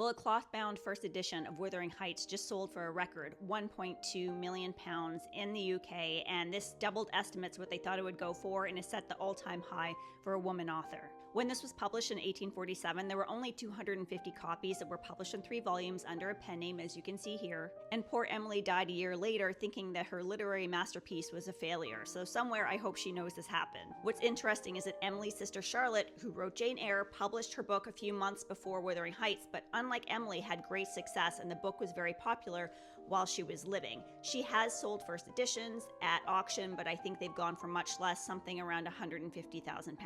Well, a cloth-bound first edition of Wuthering Heights just sold for a record £1.2 million in the UK, and this doubled estimates what they thought it would go for and has set the all-time high for a woman author. When this was published in 1847, there were only 250 copies that were published in 3 volumes under a pen name, as you can see here, and poor Emily died a year later thinking that her literary masterpiece was a failure, so somewhere I hope she knows this happened. What's interesting is that Emily's sister Charlotte, who wrote Jane Eyre, published her book a few months before Wuthering Heights, but unlike Emily, had great success and the book was very popular while she was living. She has sold first editions at auction, but I think they've gone for much less, something around £150,000.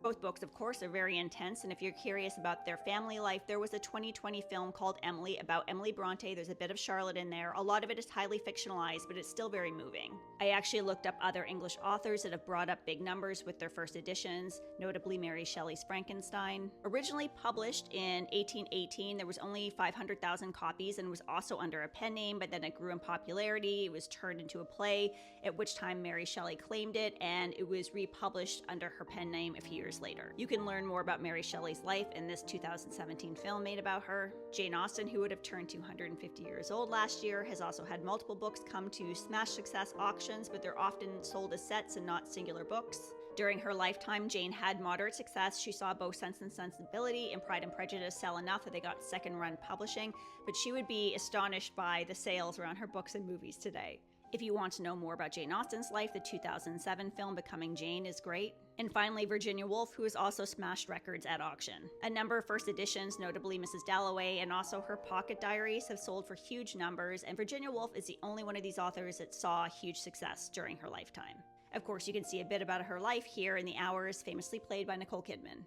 Both books, of course, are very intense, and if you're curious about their family life, there was a 2020 film called Emily about Emily Bronte. There's a bit of Charlotte in there. A lot of it is highly fictionalized, but it's still very moving. I actually looked up other English authors that have brought up big numbers with their first editions, notably Mary Shelley's Frankenstein. Originally published in 1818, there was only 500,000 copies and was also under a pen name, but then it grew in popularity. It was turned into a play, at which time Mary Shelley claimed it, and it was republished under her pen name a few years later. You can learn more about Mary Shelley's life in this 2017 film made about her. Jane Austen, who would have turned 250 years old last year, has also had multiple books come to smash success auctions, but they're often sold as sets and not singular books. During her lifetime, Jane had moderate success. She saw both Sense and Sensibility and Pride and Prejudice sell enough that they got second-run publishing, but she would be astonished by the sales around her books and movies today. If you want to know more about Jane Austen's life, the 2007 film Becoming Jane is great. And finally, Virginia Woolf, who has also smashed records at auction. A number of first editions, notably Mrs. Dalloway, and also her pocket diaries have sold for huge numbers, and Virginia Woolf is the only one of these authors that saw huge success during her lifetime. Of course, you can see a bit about her life here in The Hours, famously played by Nicole Kidman.